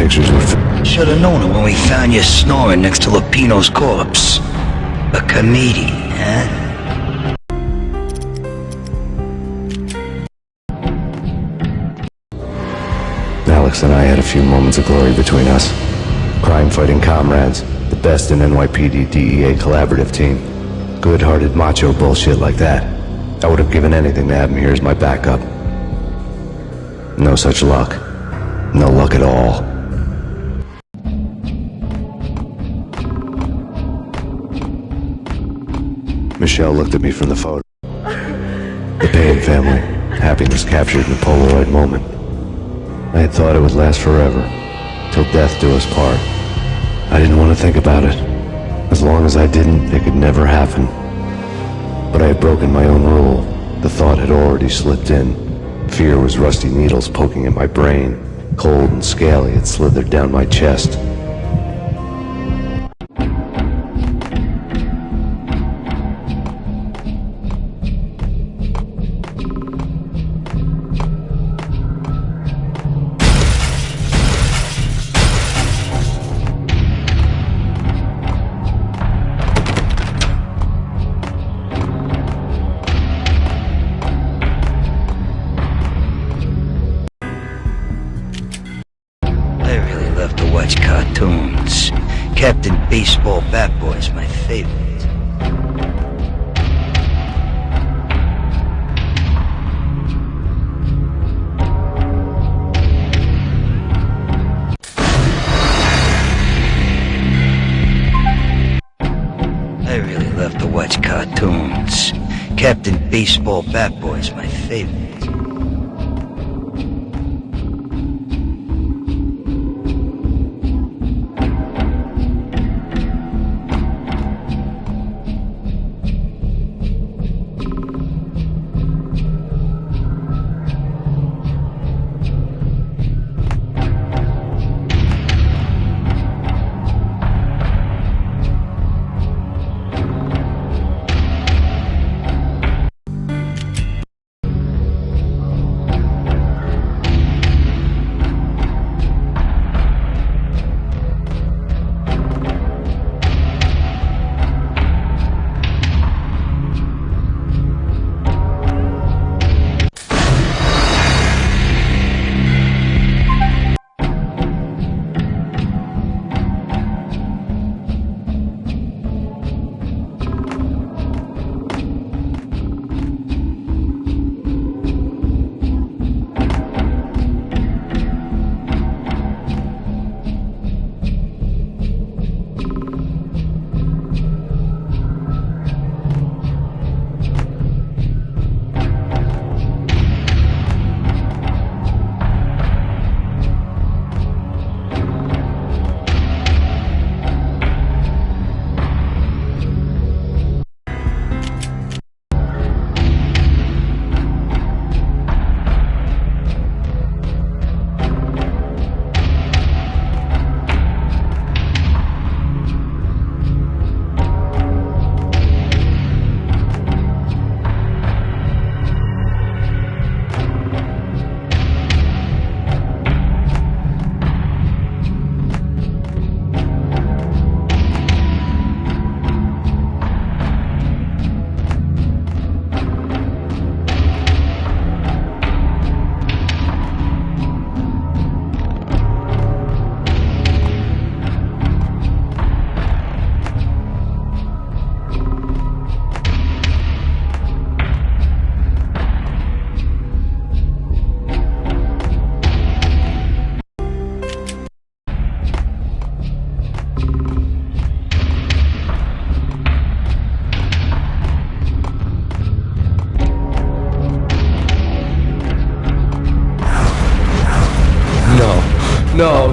pictures were... Should have known it when we found you snoring next to Lupino's corpse. A comedian, huh? Alex and I had a few moments of glory between us. Crime-fighting comrades, the best in NYPD DEA collaborative team. Good-hearted macho bullshit like that. I would have given anything to have him here as my backup. No such luck. No luck at all. Michelle looked at me from the photo. The Payne family, happiness captured in a Polaroid moment. I had thought it would last forever, till death do us part. I didn't want to think about it. As long as I didn't, it could never happen. But I had broken my own rule. The thought had already slipped in. Fear was rusty needles poking at my brain. Cold and scaly, it slithered down my chest. Cartoons. Captain Baseball Bat Boy's my favorite. I really love to watch cartoons. Captain Baseball Bat Boy's my favorite.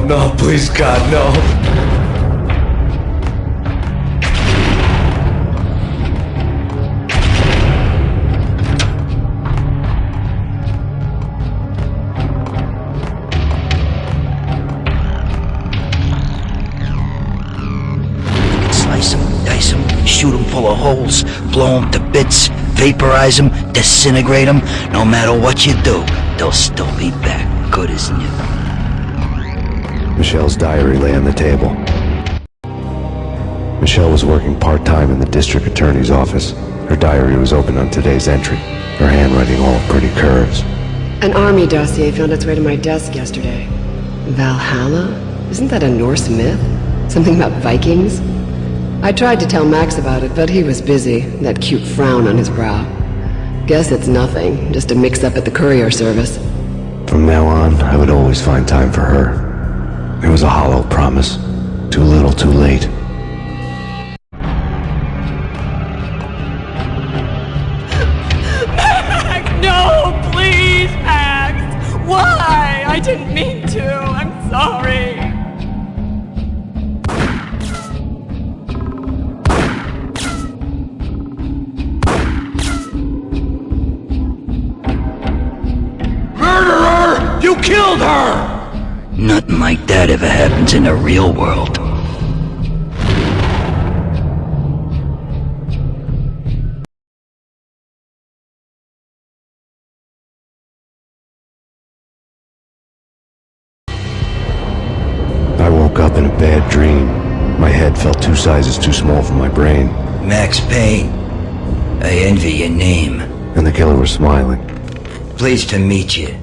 No, please God, no. Slice them, dice them, shoot them full of holes, blow them to bits, vaporize them, disintegrate them. No matter what you do, they'll still be back, good as new. Michelle's diary lay on the table. Michelle was working part-time in the district attorney's office. Her diary was open on today's entry, her handwriting all pretty curves. An army dossier found its way to my desk yesterday. Valhalla? Isn't that a Norse myth? Something about Vikings? I tried to tell Max about it, but he was busy, that cute frown on his brow. Guess it's nothing, just a mix-up at the courier service. From now on, I would always find time for her. It was a hollow promise. Too little, too late. Max, no, please, Max! Why? I didn't mean to. I'm sorry. Murderer! You killed her! Nothing like that ever happens in the real world. I woke up in a bad dream. My head felt 2 sizes too small for my brain. Max Payne. I envy your name. And the killer was smiling. Pleased to meet you.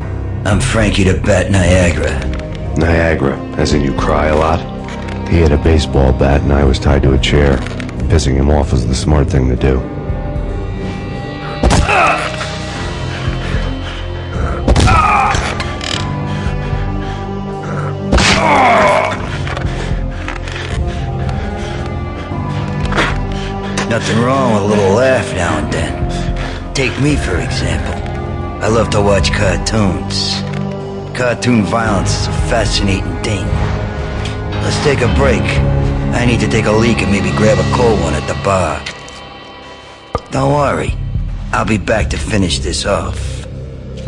I'm Frankie the Bat Niagara. Niagara, as in you cry a lot? He had a baseball bat and I was tied to a chair. Pissing him off was the smart thing to do. Nothing wrong with a little laugh now and then. Take me, for example. I love to watch cartoons. Cartoon violence is a fascinating thing. Let's take a break. I need to take a leak and maybe grab a cold one at the bar. Don't worry. I'll be back to finish this off.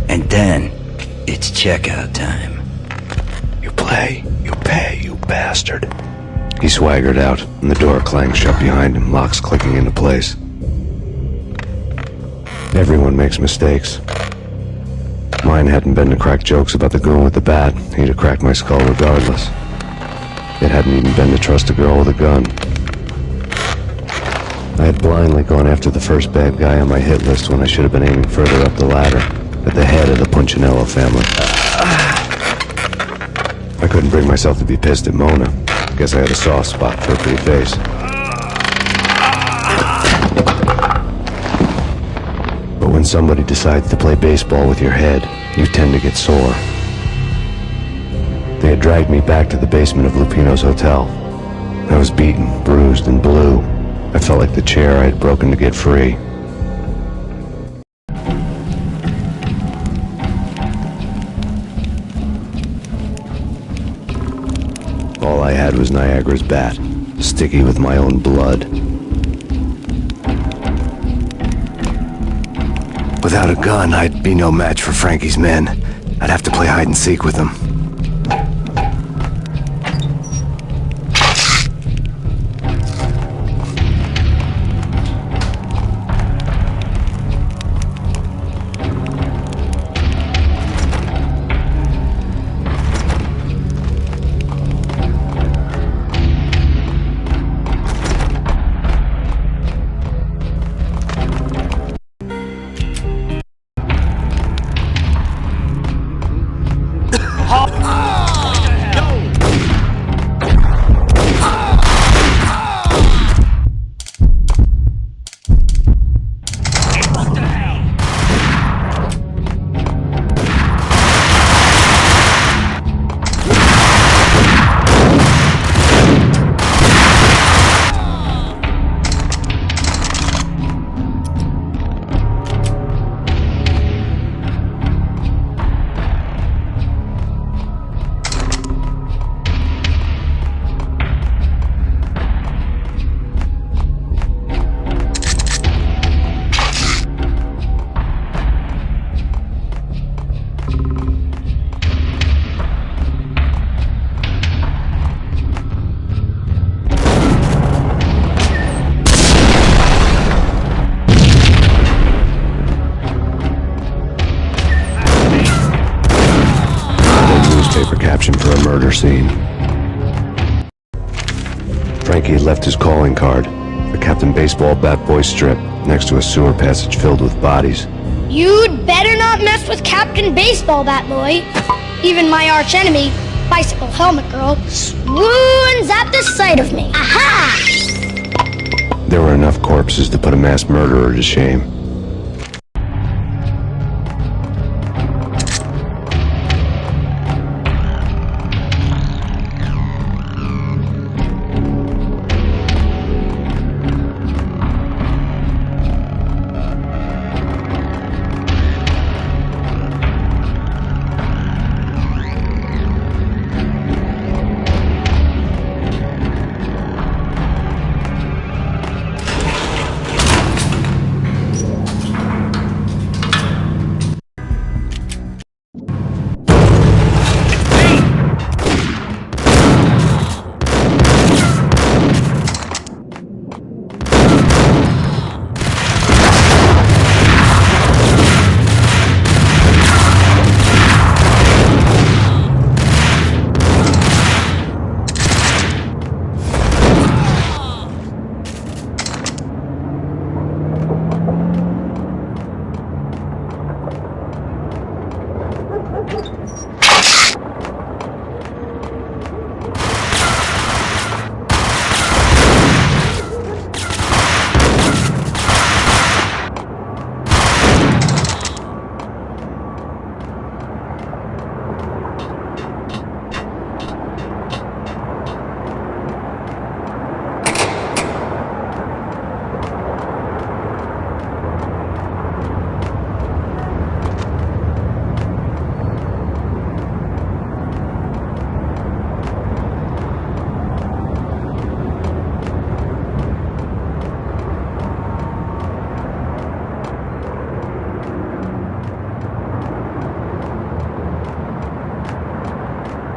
And then, it's checkout time. You play, you pay, you bastard. He swaggered out, and the door clanged shut behind him, locks clicking into place. Everyone makes mistakes. Mine hadn't been to crack jokes about the goon with the bat. He'd have cracked my skull regardless. It hadn't even been to trust a girl with a gun. I had blindly gone after the first bad guy on my hit list when I should have been aiming further up the ladder, at the head of the Punchinello family. I couldn't bring myself to be pissed at Mona. Guess I had a soft spot for a pretty face. But when somebody decides to play baseball with your head, you tend to get sore. They had dragged me back to the basement of Lupino's hotel. I was beaten, bruised, and blue. I felt like the chair I had broken to get free. All I had was Niagara's bat, sticky with my own blood. Without a gun, I'd be no match for Frankie's men. I'd have to play hide and seek with them. Caption for a murder scene. Frankie had left his calling card, a Captain Baseball bat boy strip, next to a sewer passage filled with bodies. You'd better not mess with Captain Baseball Bat Boy. Even my arch enemy, Bicycle Helmet Girl, swoons at the sight of me. Aha! There were enough corpses to put a mass murderer to shame.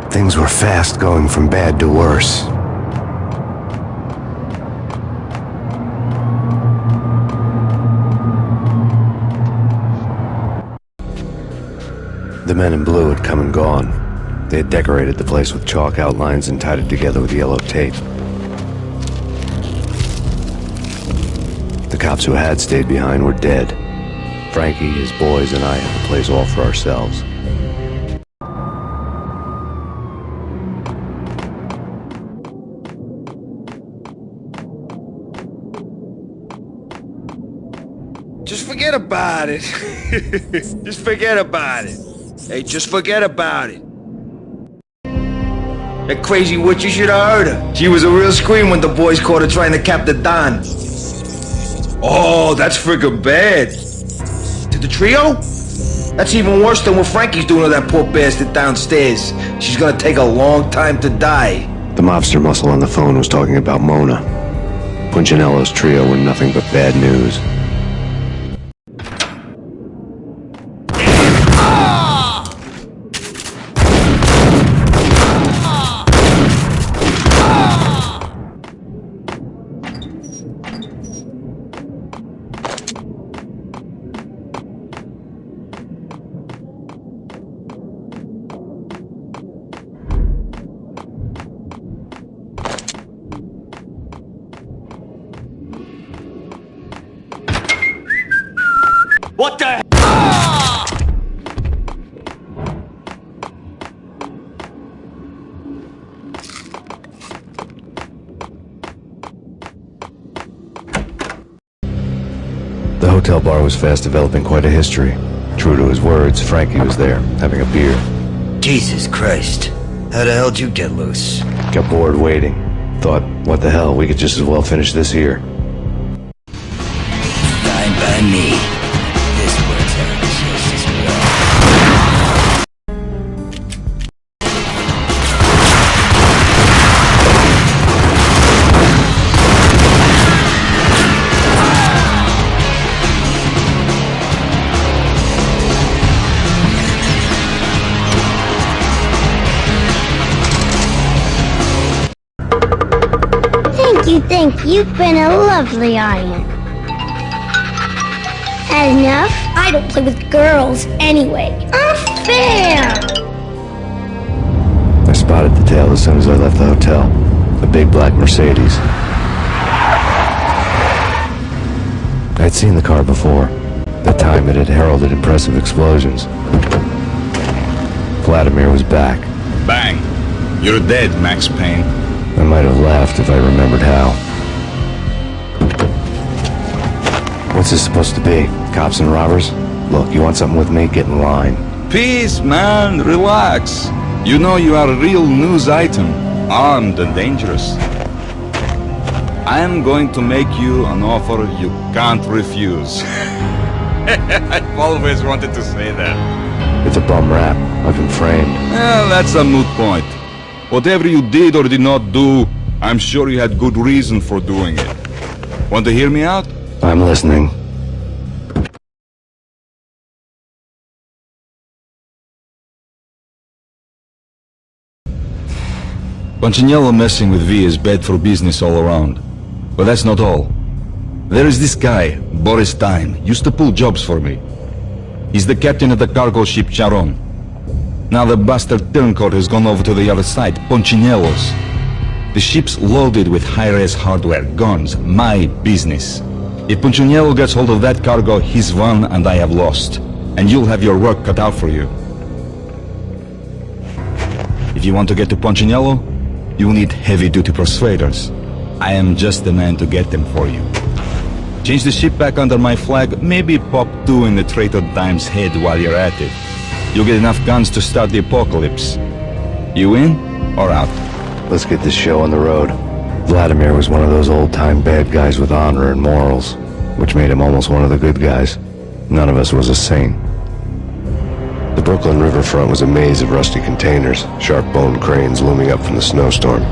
Things were fast going from bad to worse. The men in blue had come and gone. They had decorated the place with chalk outlines and tied it together with yellow tape. The cops who had stayed behind were dead. Frankie, his boys, and I had the place all for ourselves. Just forget about it. Just forget about it. Hey, just forget about it. That crazy witch, you should have heard her. She was a real scream when the boys caught her trying to cap the Don. Oh, that's freaking bad. To the trio? That's even worse than what Frankie's doing to that poor bastard downstairs. She's gonna take a long time to die. The mobster muscle on the phone was talking about Mona. Punchinello's trio were nothing but bad news. What the? The hotel bar was fast developing quite a history. True to his words, Frankie was there, having a beer. Jesus Christ. How the hell did you get loose? Got bored waiting. Thought, what the hell, we could just as well finish this here. Fine by me. This works out just as well. Thank you. You've been a lovely audience. Had enough? I don't play with girls anyway. Unfair! I spotted the tail as soon as I left the hotel. The a big black Mercedes. I'd seen the car before. That time it had heralded impressive explosions. Vladimir was back. Bang! You're dead, Max Payne. I might have laughed if I remembered how. What's this supposed to be? Cops and robbers? Look, you want something with me? Get in line. Peace, man. Relax. You know you are a real news item. Armed and dangerous. I am going to make you an offer you can't refuse. I've always wanted to say that. It's a bum rap. I've been framed. Well, that's a moot point. Whatever you did or did not do, I'm sure you had good reason for doing it. Want to hear me out? I'm listening. Punchinello messing with V is bad for business all around. But that's not all. There is this guy, Boris Time, used to pull jobs for me. He's the captain of the cargo ship Charon. Now the bastard turncoat has gone over to the other side, Punchinello's. The ship's loaded with high-res hardware, guns, my business. If Punchinello gets hold of that cargo, he's won and I have lost. And you'll have your work cut out for you. If you want to get to Punchinello, you need heavy-duty persuaders. I am just the man to get them for you. Change the ship back under my flag, maybe pop 2 in the traitor Dime's head while you're at it. You'll get enough guns to start the apocalypse. You in or out? Let's get this show on the road. Vladimir was one of those old-time bad guys with honor and morals, which made him almost one of the good guys. None of us was a saint. The Brooklyn riverfront was a maze of rusty containers, sharp-boned cranes looming up from the snowstorm.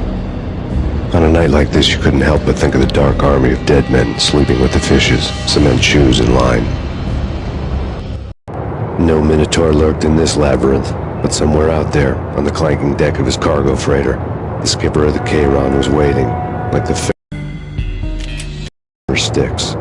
On a night like this, you couldn't help but think of the dark army of dead men sleeping with the fishes, cement shoes in line. No Minotaur lurked in this labyrinth, but somewhere out there, on the clanking deck of his cargo freighter, the skipper of the Chiron was waiting, like the for sticks.